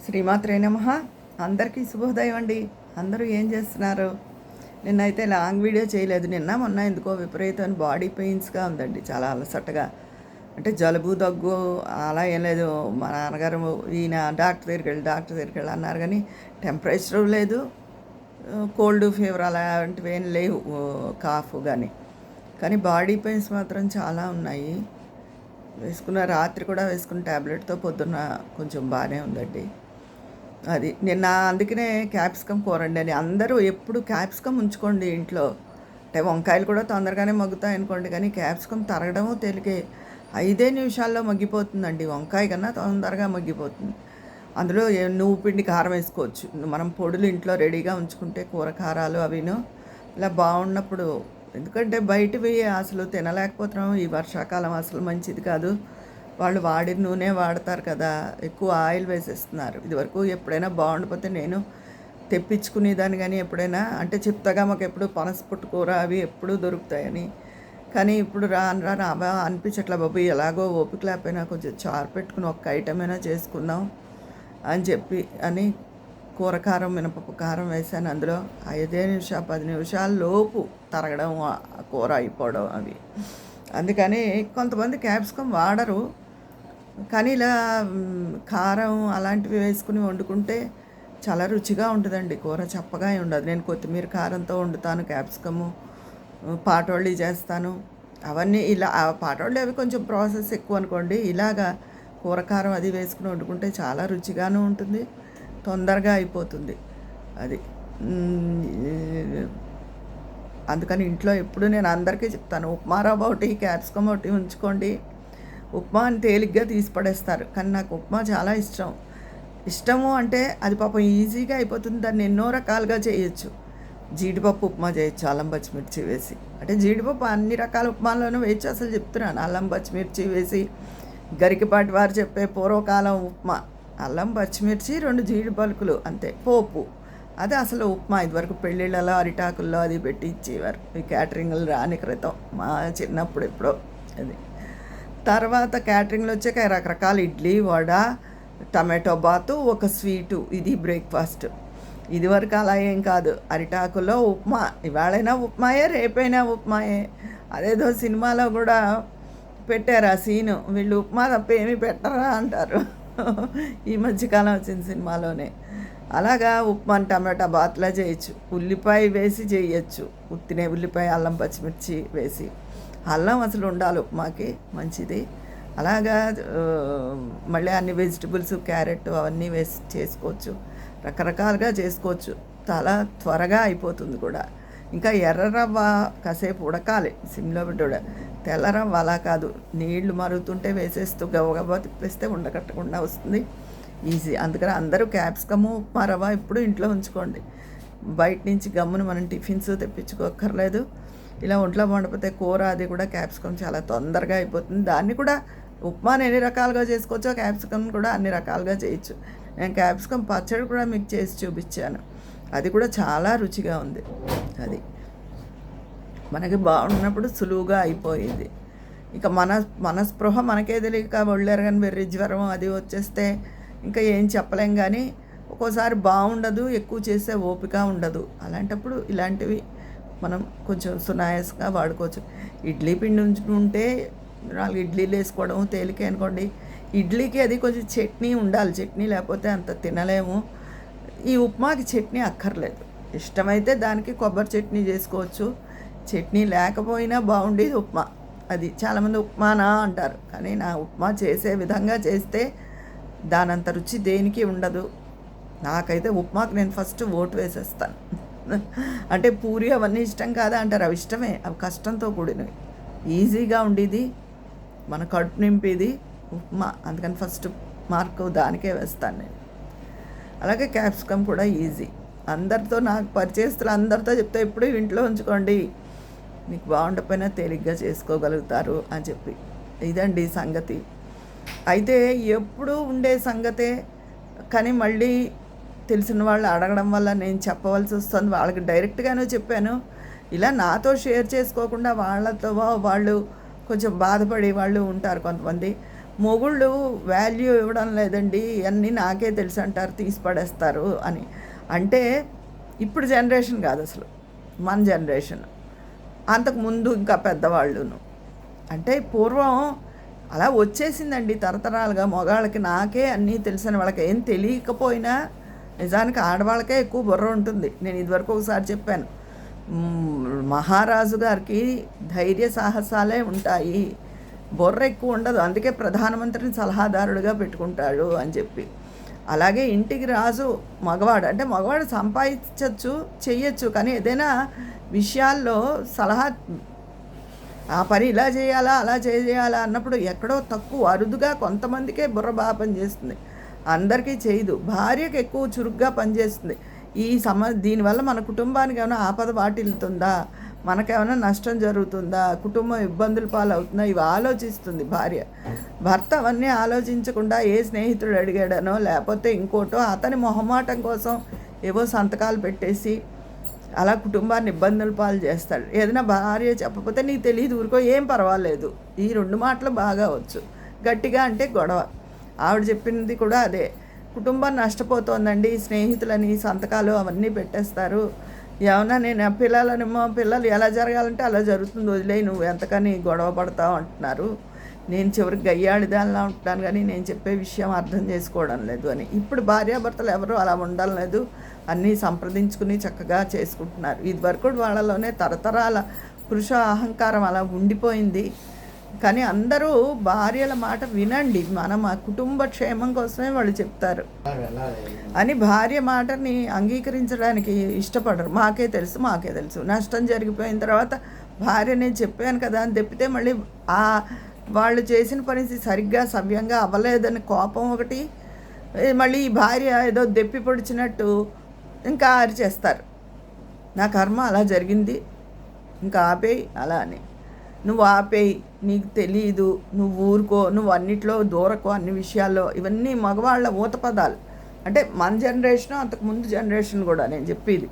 శ్రీమాత్రే నమః. అందరికీ శుభోదయం అండి. అందరూ ఏం చేస్తున్నారు? నిన్నైతే లాంగ్ వీడియో చేయలేదు. నిన్న మొన్న ఎందుకో విపరీతమైన బాడీ పెయిన్స్గా ఉందండి, చాలా అలసటగా. అంటే జలుబు దగ్గు అలా ఏం లేదు. మా నాన్నగారు ఈయన డాక్టర్ దగ్గరికి వెళ్ళి అన్నారు, కానీ టెంపరేచరు లేదు, కోల్డ్ ఫీవర్ అలాంటివి ఏం లేవు, కాఫ్ కానీ బాడీ పెయిన్స్ మాత్రం చాలా ఉన్నాయి. వేసుకున్న రాత్రి కూడా వేసుకున్న ట్యాబ్లెట్తో పొద్దున్న కొంచెం బాగానే ఉందండి. అది నిన్న అందుకనే క్యాప్సికమ్ కూర అండి అని అందరూ ఎప్పుడు క్యాప్సికమ్ ఉంచుకోండి ఇంట్లో. అంటే వంకాయలు కూడా తొందరగానే మగ్గుతాయి అనుకోండి, కానీ క్యాప్సికమ్ తరగడము తేలికే. 5 నిమిషాల్లో మగ్గిపోతుందండి. వంకాయ కన్నా తొందరగా మగ్గిపోతుంది. అందులో నువ్వు పిండి కారం వేసుకోవచ్చు. మనం పొడులు ఇంట్లో రెడీగా ఉంచుకుంటే కూర కారాలు అవిను ఇలా బాగున్నప్పుడు. ఎందుకంటే బయటవి అసలు తినలేకపోతున్నాం. ఈ వర్షాకాలం అసలు మంచిది కాదు. వాళ్ళు వాడిన నూనె వాడతారు కదా, ఎక్కువ ఆయిల్ వేసేస్తున్నారు. ఇదివరకు ఎప్పుడైనా బాగుండిపోతే నేను తెప్పించుకునేదాన్ని, కానీ ఎప్పుడైనా అంటే చెప్తాగా మాకు ఎప్పుడు పనసపొట్టు కూర అవి ఎప్పుడూ దొరుకుతాయని. కానీ ఇప్పుడు రాను రాను అలా అనిపించట్లా బాబు, ఎలాగో ఓపిక లేకపోయినా కొంచెం చారు పెట్టుకుని ఒక్క ఐటమ్ అయినా చేసుకుందాం అని చెప్పి కూర కారం మినపప్పు కారం వేసాను. అందులో 5 నిమిషాలు 10 నిమిషాల లోపు తరగడం, కూర అయిపోవడం అవి. అందుకని కొంతమంది క్యాప్సికమ్ వాడరు, కానీ ఇలా కారం అలాంటివి వేసుకుని వండుకుంటే చాలా రుచిగా ఉంటుందండి. కూర చప్పగా ఉండదు. నేను కొత్తిమీర కారంతో వండుతాను, క్యాప్సికము పాటోళ్ళి చేస్తాను. అవన్నీ ఇలా పాటోళ్ళు అవి కొంచెం ప్రాసెస్ ఎక్కువ అనుకోండి. ఇలాగా కూరకారం అది వేసుకుని వండుకుంటే చాలా రుచిగాను ఉంటుంది, తొందరగా అయిపోతుంది. అది అందుకని ఇంట్లో ఎప్పుడు నేను అందరికీ చెప్తాను, ఉప్మా రవ్వ ఒకటి క్యాప్సికమ్ ఒకటి ఉంచుకోండి. ఉప్మా అని తేలిగ్గా తీసి పడేస్తారు, కానీ నాకు ఉప్మా చాలా ఇష్టము. అంటే అది పాపం ఈజీగా అయిపోతుంది. దాన్ని ఎన్నో రకాలుగా చేయొచ్చు. జీడిపప్పు ఉప్మా చేయొచ్చు అల్లం పచ్చిమిర్చి వేసి. అంటే జీడిపప్పు అన్ని రకాల ఉప్మాల్లోనూ వేయచ్చు. అసలు చెప్తున్నాను, అల్లం పచ్చిమిర్చి వేసి గరికపాటి వారు చెప్పే పూర్వకాలం ఉప్మా అల్లం పచ్చిమిర్చి 2 జీడి పలుకులు అంతే, పోపు. అది అసలు ఉప్మా. ఇదివరకు పెళ్ళిళ్ళలో అరిటాకుల్లో అది పెట్టి ఇచ్చేవారు, ఈ క్యాటరింగ్లు రాని క్రితం మా చిన్నప్పుడు ఎప్పుడో. అది తర్వాత క్యాటరింగ్లు వచ్చాక రకరకాల ఇడ్లీ, వడ, టమాటో బాతు, ఒక స్వీటు, ఇది బ్రేక్ఫాస్ట్. ఇదివరకు అలా ఏం కాదు, అరిటాకుల్లో ఉప్మా. ఇవాళైనా ఉప్మాయే, రేపైనా ఉప్మాయే. అదేదో సినిమాలో కూడా పెట్టారు ఆ సీను, వీళ్ళు ఉప్మా తప్ప ఏమీ పెట్టరా అంటారు. ఈ మధ్యకాలం వచ్చిన సినిమాలోనే. అలాగా ఉప్మాని టమాటా బాత్లా చేయొచ్చు, ఉల్లిపాయ వేసి చేయొచ్చు, ఉత్తినే ఉల్లిపాయ అల్లం పచ్చిమిర్చి వేసి. అల్లం అసలు ఉండాలి ఉప్మాకి, మంచిది. అలాగా మళ్ళీ అన్ని వెజిటబుల్స్, క్యారెట్ అవన్నీ వేసి చేసుకోవచ్చు, రకరకాలుగా చేసుకోవచ్చు. చాలా త్వరగా అయిపోతుంది కూడా. ఇంకా ఎర్ర రవ్వ కాసేపు ఉడకాలి సిమ్లో పెట్టి. తెల్ల రవ్వ అలా కాదు, నీళ్లు మరుగుతుంటే వేసేస్తూ గబగబా తిప్పేస్తే ఉండకట్టకుండా వస్తుంది, ఈజీ. అందుకని అందరూ క్యాప్సికము ఉప్మా రవ్వ ఇప్పుడు ఇంట్లో ఉంచుకోండి. బయట నుంచి గమ్మును మనం టిఫిన్స్ తెప్పించుకోక్కర్లేదు. ఇలా ఒంట్లో వండిపోతే కూర అది కూడా క్యాప్సికమ్ చాలా తొందరగా అయిపోతుంది. దాన్ని కూడా ఉప్మాని ఎన్ని రకాలుగా చేసుకోవచ్చో క్యాప్సికమ్ కూడా అన్ని రకాలుగా చేయొచ్చు. నేను క్యాప్సికమ్ పచ్చడి కూడా మీకు చేసి చూపించాను, అది కూడా చాలా రుచిగా ఉంది. అది మనకి బాగున్నప్పుడు సులువుగా అయిపోయేది. ఇక మన స్పృహ మనకే తెలియక ఒళ్ళేరు కానీ వెర్రి జ్వరం అది వచ్చేస్తే ఇంకా ఏం చెప్పలేం. కానీ ఒక్కోసారి బాగుండదు, ఎక్కువ చేసే ఓపిక ఉండదు. అలాంటప్పుడు ఇలాంటివి మనం కొంచెం సునాయాసంగా వాడుకోవచ్చు. ఇడ్లీ పిండి ఉంచుకుంటే 4 ఇడ్లీలు వేసుకోవడం తేలికే అనుకోండి. ఇడ్లీకి అది కొంచెం చట్నీ ఉండాలి, చట్నీ లేకపోతే అంత తినలేము. ఈ ఉప్మాకి చట్నీ అక్కర్లేదు, ఇష్టమైతే దానికి కొబ్బరి చట్నీ చేసుకోవచ్చు. చట్నీ లేకపోయినా బాగుండేది ఉప్మా. అది చాలామంది ఉప్మానా అంటారు, కానీ నా ఉప్మా చేసే విధంగా చేస్తే దానంత రుచి దేనికి ఉండదు. నాకైతే ఉప్మాకి నేను ఫస్ట్ ఓటు వేసేస్తాను. అంటే పూరి అవన్నీ ఇష్టం కాదా అంటారు, అవి ఇష్టమే, అవి కష్టంతో కూడినవి. ఈజీగా ఉండేది, మన కడుపు నింపేది ఉప్మా. అందుకని ఫస్ట్ మార్కు దానికే వేస్తాను నేను. అలాగే క్యాప్సికమ్ కూడా ఈజీ. అందరితో నాకు పరిచయస్తులు అందరితో చెప్తే ఎప్పుడూ ఇంట్లో ఉంచుకోండి, మీకు బాగుండకపోయినా తేలిగ్గా చేసుకోగలుగుతారు అని చెప్పి. ఇదండి సంగతి. అయితే ఎప్పుడు ఉండే సంగతే, కానీ మళ్ళీ తెలిసిన వాళ్ళు అడగడం వల్ల నేను చెప్పవలసి వస్తుంది. వాళ్ళకి డైరెక్ట్గానే చెప్పాను. ఇలా నాతో షేర్ చేసుకోకుండా వాళ్ళతో వాళ్ళు కొంచెం బాధపడే వాళ్ళు ఉంటారు కొంతమంది. మొగుళ్ళు వాల్యూ ఇవ్వడం లేదండి, అన్నీ నాకే తెలుసు అంటారు, తీసి పడేస్తారు అని. అంటే ఇప్పుడు జనరేషన్ కాదు అసలు, మన జనరేషన్, అంతకుముందు ఇంకా పెద్దవాళ్ళును. అంటే పూర్వం అలా వచ్చేసిందండి తరతరాలుగా. మగవాళ్ళకి నాకే అన్నీ తెలిసిన వాళ్ళకి ఏం తెలియకపోయినా నిజానికి ఆడవాళ్ళకే ఎక్కువ బుర్ర ఉంటుంది. నేను ఇదివరకు ఒకసారి చెప్పాను, మహారాజు గారికి ధైర్య సాహసాలే ఉంటాయి, బుర్ర ఎక్కువ ఉండదు, అందుకే ప్రధానమంత్రిని సలహాదారుడిగా పెట్టుకుంటాడు అని చెప్పి. అలాగే ఇంటికి రాజు మగవాడు. అంటే మగవాడు సంపాదించవచ్చు, చెయ్యొచ్చు, కానీ ఏదైనా విషయాల్లో సలహా, ఆ పని ఇలా చేయాలా అలా చేయాలా అన్నప్పుడు ఎక్కడో తక్కువ, అరుదుగా కొంతమందికే బుర్ర బాగా పనిచేస్తుంది, అందరికీ చేయదు. భార్యకు ఎక్కువ చురుగ్గా పనిచేస్తుంది. దీనివల్ల మన కుటుంబానికి ఏమైనా ఆపద వాటిల్లుతుందా, మనకేమైనా నష్టం జరుగుతుందా, కుటుంబం ఇబ్బందుల పాలవుతుందా, ఇవి ఆలోచిస్తుంది భార్య. భర్త అవన్నీ ఆలోచించకుండా ఏ స్నేహితుడు అడిగాడనో లేకపోతే ఇంకోటో అతని మొహమాటం కోసం ఏవో సంతకాలు పెట్టేసి అలా కుటుంబాన్ని ఇబ్బందుల పాలు చేస్తాడు. ఏదైనా భార్య చెప్పకపోతే నీకు తెలియదు ఊరుకో, ఏం పర్వాలేదు, ఈ 2 మాటలు బాగా వచ్చు. గట్టిగా అంటే గొడవ. ఆవిడ చెప్పింది కూడా అదే, కుటుంబం నష్టపోతోందండి, స్నేహితులని సంతకాలు అవన్నీ పెట్టేస్తారు, ఏమన్నా నేను పిల్లలు ఎలా జరగాలంటే అలా జరుగుతుంది, వదిలేయి, నువ్వు ఎంతకని గొడవ పడతావు అంటున్నారు. నేను చివరికి గయ్యాడిదానిలా ఉంటున్నాను, కానీ నేను చెప్పే విషయం అర్థం చేసుకోవడం లేదు అని. ఇప్పుడు భార్యాభర్తలు ఎవరు అలా ఉండడం లేదు, అన్నీ సంప్రదించుకుని చక్కగా చేసుకుంటున్నారు. ఇదివరకు వాళ్ళలోనే తరతరాల పురుష అహంకారం అలా ఉండిపోయింది. కానీ అందరూ భార్యల మాట వినండి, మా కుటుంబ క్షేమం కోసమే వాళ్ళు చెప్తారు అని భార్య మాటని అంగీకరించడానికి ఇష్టపడరు. మాకే తెలుసు నష్టం జరిగిపోయిన తర్వాత భార్య నేను చెప్పాను కదా అని తెప్పితే మళ్ళీ వాళ్ళు చేసిన పని సరిగ్గా సవ్యంగా అవ్వలేదని కోపం ఒకటి, మళ్ళీ ఈ భార్య ఏదో దెప్పి పొడిచినట్టు ఇంకా అరిచేస్తారు, నా కర్మ అలా జరిగింది, ఇంకా ఆపేయి అలా అని. నువ్వు ఆపేయి, నీకు తెలియదు, నువ్వు ఊరుకో, నువ్వు అన్నిట్లో దూరకు, అన్ని విషయాల్లో. ఇవన్నీ మగవాళ్ళ ఊత పదాలు. అంటే మన జనరేషన్, అంతకుముందు జనరేషన్ కూడా నేను చెప్పేది.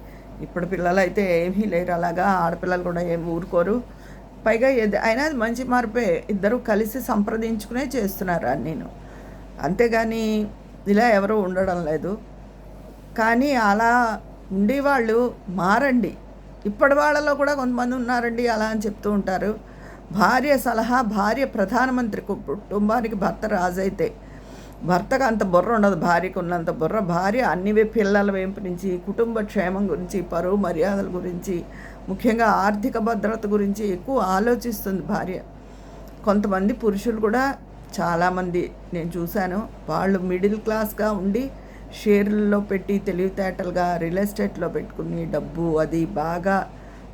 ఇప్పుడు పిల్లలు అయితే ఏమీ లేరు అలాగా, ఆడపిల్లలు కూడా ఏమి ఊరుకోరు. పైగా అయినా అది మంచి మార్పే, ఇద్దరు కలిసి సంప్రదించుకునే చేస్తున్నారు నేను, అంతేగాని ఇలా ఎవరు ఉండడం లేదు. కానీ అలా ఉండేవాళ్ళు మారండి. ఇప్పటి వాళ్ళలో కూడా కొంతమంది ఉన్నారండి అలా అని చెప్తూ ఉంటారు. భార్య సలహా, భార్య ప్రధానమంత్రి, కుటుంబానికి భర్త రాజైతే భర్తకు అంత బుర్ర ఉండదు, భార్యకు ఉన్నంత బుర్ర. భార్య అన్ని పిల్లల వైపు నుంచి, కుటుంబ క్షేమం గురించి, పరువు మర్యాదల గురించి, ముఖ్యంగా ఆర్థిక భద్రత గురించి ఎక్కువ ఆలోచిస్తుంది భార్య. కొంతమంది పురుషులు కూడా చాలామంది నేను చూశాను, వాళ్ళు మిడిల్ క్లాస్గా ఉండి షేర్లలో పెట్టి తెలివితేటలుగా రియల్ ఎస్టేట్లో పెట్టుకుని డబ్బు అది బాగా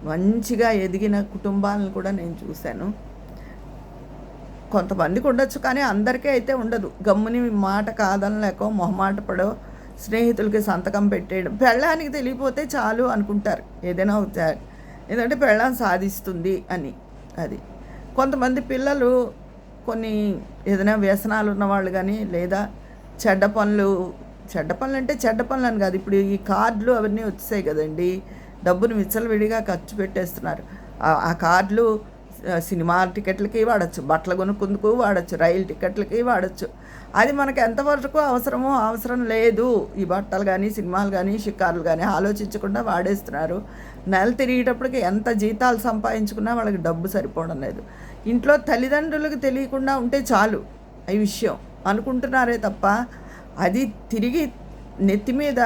మంచిగా ఎదిగిన కుటుంబాలను కూడా నేను చూశాను. కొంతమందికి ఉండొచ్చు, కానీ అందరికీ అయితే ఉండదు. గమ్ముని మాట కాదనలేకో, మొహమాట పడో, స్నేహితులకి సంతకం పెట్టేయడం, పెళ్ళానికి తెలియపోతే చాలు అనుకుంటారు ఏదైనా ఎందుకంటే పెళ్ళాం సాధిస్తుంది అని. అది కొంతమంది పిల్లలు కొన్ని ఏదైనా వ్యసనాలు ఉన్నవాళ్ళు కానీ, లేదా చెడ్డ పనులు అంటే చెడ్డ పనులు అని కాదు, ఇప్పుడు ఈ కార్డులు అవన్నీ వచ్చాయి కదండి, డబ్బును విచ్చలవిడిగా ఖర్చు పెట్టేస్తున్నారు. ఆ కార్డులు సినిమా టికెట్లకి వాడచ్చు, బట్టలు కొనుక్కుందుకు వాడచ్చు, రైలు టికెట్లకి వాడచ్చు. అది మనకు ఎంతవరకు అవసరమో అవసరం లేదు. ఈ బట్టలు కానీ సినిమాలు కానీ షికారులు కానీ ఆలోచించకుండా వాడేస్తున్నారు. నెల తిరిగేటప్పటికి ఎంత జీతాలు సంపాదించుకున్నా వాళ్ళకి డబ్బు సరిపోవడం లేదు. ఇంట్లో తల్లిదండ్రులకు తెలియకుండా ఉంటే చాలు ఈ విషయం అనుకుంటున్నారే తప్ప, అది తిరిగి నెత్తి మీద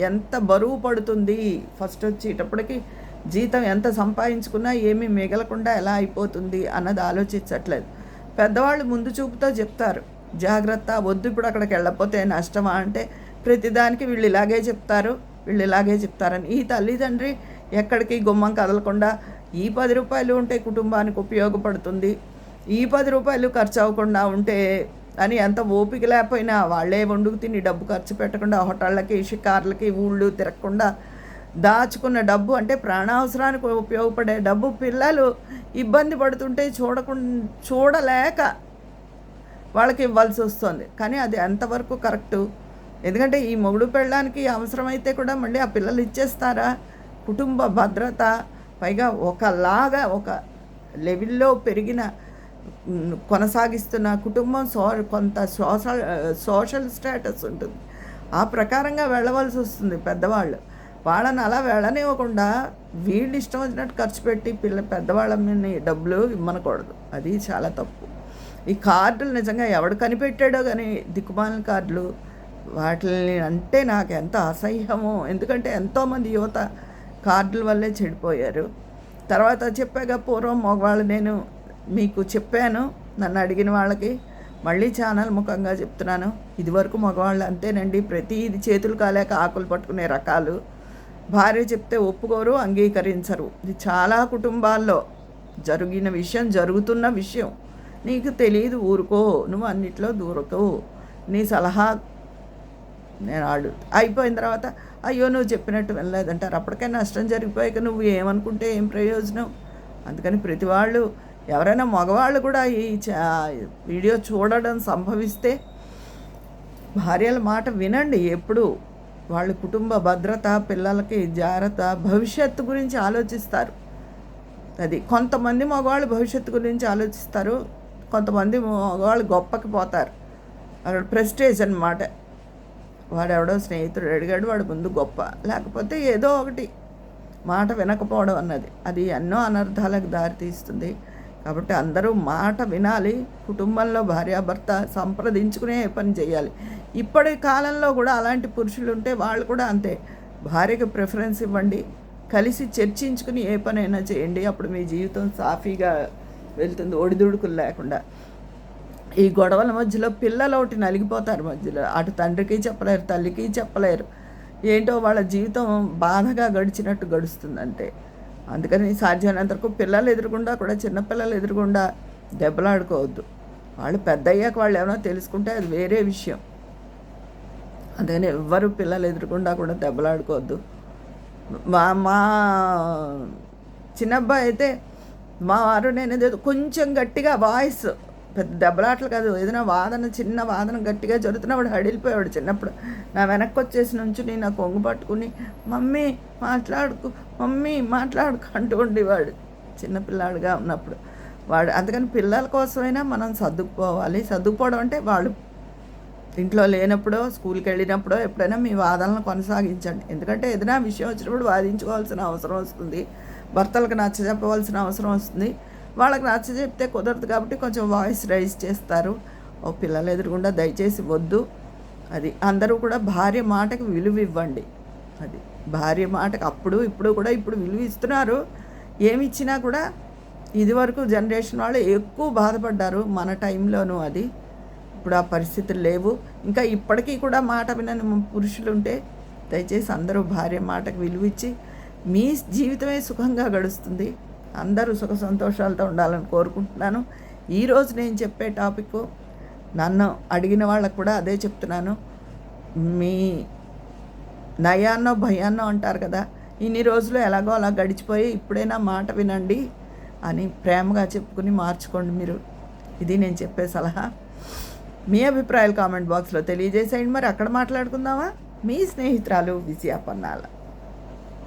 ఎంత బరువు పడుతుంది. ఫస్ట్ వచ్చేటప్పటికి జీతం ఎంత సంపాదించుకున్నా ఏమీ మిగలకుండా ఎలా అయిపోతుంది అన్నది ఆలోచించట్లేదు. పెద్దవాళ్ళు ముందు చూపుతో చెప్తారు, జాగ్రత్త, వద్దు ఇప్పుడు అక్కడికి వెళ్ళకపోతే నష్టమా అంటే ప్రతిదానికి వీళ్ళు ఇలాగే చెప్తారని. ఈ తల్లిదండ్రి ఎక్కడికి గుమ్మం కదలకుండా ఈ 10 రూపాయలు ఉంటే కుటుంబానికి ఉపయోగపడుతుంది, ఈ 10 రూపాయలు ఖర్చు అవ్వకుండా ఉంటే అని ఎంత ఓపిక లేకపోయినా వాళ్ళే వండుకు తిని డబ్బు ఖర్చు పెట్టకుండా హోటళ్ళకి షికార్లకి ఊళ్ళు తిరగకుండా దాచుకున్న డబ్బు, అంటే ప్రాణావసరానికి ఉపయోగపడే డబ్బు పిల్లలు ఇబ్బంది పడుతుంటే చూడలేక వాళ్ళకి ఇవ్వాల్సి వస్తుంది. కానీ అది ఎంతవరకు కరెక్టు? ఎందుకంటే ఈ మొగుడు పెళ్ళడానికి అవసరమైతే కూడా మళ్ళీ ఆ పిల్లలు ఇచ్చేస్తారా? కుటుంబ భద్రత, పైగా ఒకలాగా ఒక లెవెల్లో పెరిగిన కొనసాగిస్తున్న కుటుంబం కొంత సోషల్ స్టేటస్ ఉంటుంది. ఆ ప్రకారంగా వెళ్ళవలసి వస్తుంది పెద్దవాళ్ళు. వాళ్ళని అలా వెళ్ళనివ్వకుండా వీళ్ళు ఇష్టం వచ్చినట్టు ఖర్చు పెట్టి పెద్దవాళ్ళ మీద డబ్బులు ఇమ్మనకూడదు. అది చాలా తప్పు. ఈ కార్డులు నిజంగా ఎవడు కనిపెట్టాడో కానీ దిక్కుమాలిన కార్డులు వాటిని అంటే నాకు ఎంత అసహ్యమో. ఎందుకంటే ఎంతోమంది యువత కార్డుల వల్లే చెడిపోయారు. తర్వాత చెప్పాక పూర్వం మగవాళ్ళు నేను మీకు చెప్పాను నన్ను అడిగిన వాళ్ళకి, మళ్ళీ ఛానల్ ముఖంగా చెప్తున్నాను. ఇదివరకు మగవాళ్ళు అంతేనండి, ప్రతిది చేతులు కాలేక ఆకులు పట్టుకునే రకాలు. భార్య చెప్తే ఒప్పుకోరు, అంగీకరించరు. ఇది చాలా కుటుంబాల్లో జరిగిన విషయం, జరుగుతున్న విషయం. నీకు తెలియదు, ఊరుకో, నువ్వు అన్నిట్లో దూరకో, నీ సలహా నేను అయిపోయిన తర్వాత అయ్యో నువ్వు చెప్పినట్టు వినలేదంటారు. అప్పటికే నష్టం జరిగిపోయాక నువ్వు ఏమనుకుంటే ఏం ప్రయోజనం? అందుకని ప్రతి వాళ్ళు ఎవరైనా మగవాళ్ళు కూడా ఈ వీడియో చూడడం సంభవిస్తే భార్యల మాట వినండి. ఎప్పుడు వాళ్ళ కుటుంబ భద్రత, పిల్లలకి జాగ్రత్త, భవిష్యత్తు గురించి ఆలోచిస్తారు. అది కొంతమంది మగవాళ్ళు భవిష్యత్తు గురించి ఆలోచిస్తారు, కొంతమంది మగవాళ్ళు గొప్పకి పోతారు. అక్కడ ప్రెస్టేజ్ అన్నమాట. వాడెవడో స్నేహితుడు అడిగాడు, వాడు ముందు గొప్ప, లేకపోతే ఏదో ఒకటి మాట వినకపోవడం అన్నది అది ఎన్నో అనర్థాలకు దారితీస్తుంది. కాబట్టి అందరూ మాట వినాలి. కుటుంబంలో భార్యాభర్త సంప్రదించుకునే పని చేయాలి. ఇప్పటి కాలంలో కూడా అలాంటి పురుషులు ఉంటే వాళ్ళు కూడా అంతే. భార్యకి ప్రిఫరెన్స్ ఇవ్వండి, కలిసి చర్చించుకుని ఏ పనైనా చేయండి. అప్పుడు మీ జీవితం సాఫీగా వెళ్తుంది, ఒడిదుడుకులు లేకుండా. ఈ గొడవల మధ్యలో పిల్లలు ఒకటి నలిగిపోతారు మధ్యలో. అటు తండ్రికి చెప్పలేరు, తల్లికి చెప్పలేరు. ఏంటో వాళ్ళ జీవితం బాధగా గడిచినట్టు గడుస్తుందంటే. అందుకని సాధ్యమైనంత వరకు పిల్లలు ఎదురుగుండా కూడా, చిన్నపిల్లలు ఎదురుగుండా దెబ్బలాడుకోవద్దు. వాళ్ళు పెద్ద అయ్యాక వాళ్ళు ఏమైనా తెలుసుకుంటే అది వేరే విషయం. అందుకని ఎవ్వరు పిల్లలు ఎదురుగుండా కూడా దెబ్బలాడుకోవద్దు. మా చిన్నబ్బాయి అయితే మా వారు నేను ఏదో కొంచెం గట్టిగా వాయిస్, పెద్ద దెబ్బలాటలు కాదు, ఏదైనా వాదన, చిన్న వాదన గట్టిగా జరుగుతున్నప్పుడు హడిలిపోయాడు. చిన్నప్పుడు నా వెనక్కి వచ్చేసి నుంచుని నా కొంగు పట్టుకుని మమ్మీ మాట్లాడుకు, మమ్మీ మాట్లాడుకు అంటూ ఉండేవాడు చిన్నపిల్లాడుగా ఉన్నప్పుడు వాడు. అందుకని పిల్లల కోసమైనా మనం సర్దుకుపోవాలి. సర్దుకుపోవడం అంటే వాళ్ళు ఇంట్లో లేనప్పుడో, స్కూల్కి వెళ్ళినప్పుడో ఎప్పుడైనా మీ వాదనలు కొనసాగించండి. ఎందుకంటే ఏదైనా విషయం వచ్చినప్పుడు వాదించుకోవాల్సిన అవసరం వస్తుంది, భర్తలకు నచ్చ చెప్పవలసిన అవసరం వస్తుంది. వాళ్ళకి నచ్చ చెప్తే కుదరదు కాబట్టి కొంచెం వాయిస్ రైజ్ చేస్తారు. ఓ పిల్లలు ఎదురుగుండా దయచేసి వద్దు. అది అందరూ కూడా భార్య మాటకి విలువ ఇవ్వండి. అది భార్య మాటకి అప్పుడు ఇప్పుడు కూడా ఇప్పుడు విలువ ఇస్తున్నారు. ఏమి ఇచ్చినా కూడా ఇదివరకు జనరేషన్ వాళ్ళు ఎక్కువ బాధపడ్డారు మన టైంలోనూ. అది ఇప్పుడు ఆ పరిస్థితులు లేవు. ఇంకా ఇప్పటికీ కూడా మాట వినని పురుషులు ఉంటే దయచేసి అందరూ భార్య మాటకు విలువ ఇచ్చి మీ జీవితమే సుఖంగా గడుస్తుంది. అందరూ సుఖ సంతోషాలతో ఉండాలని కోరుకుంటున్నాను. ఈరోజు నేను చెప్పే టాపిక్ నన్ను అడిగిన వాళ్ళకు కూడా అదే చెప్తున్నాను. మీ నయాన్నో భయాన్నో అంటారు కదా, ఇన్ని రోజులు ఎలాగో అలా గడిచిపోయి ఇప్పుడైనా మాట వినండి అని ప్రేమగా చెప్పుకుని మార్చుకోండి మీరు. ఇది నేను చెప్పే సలహా. మీ అభిప్రాయాలు కామెంట్ బాక్స్లో తెలియజేసేయండి. మరి అక్కడ మాట్లాడుకుందామా? మీ స్నేహితురాలు విజయ పన్నాల.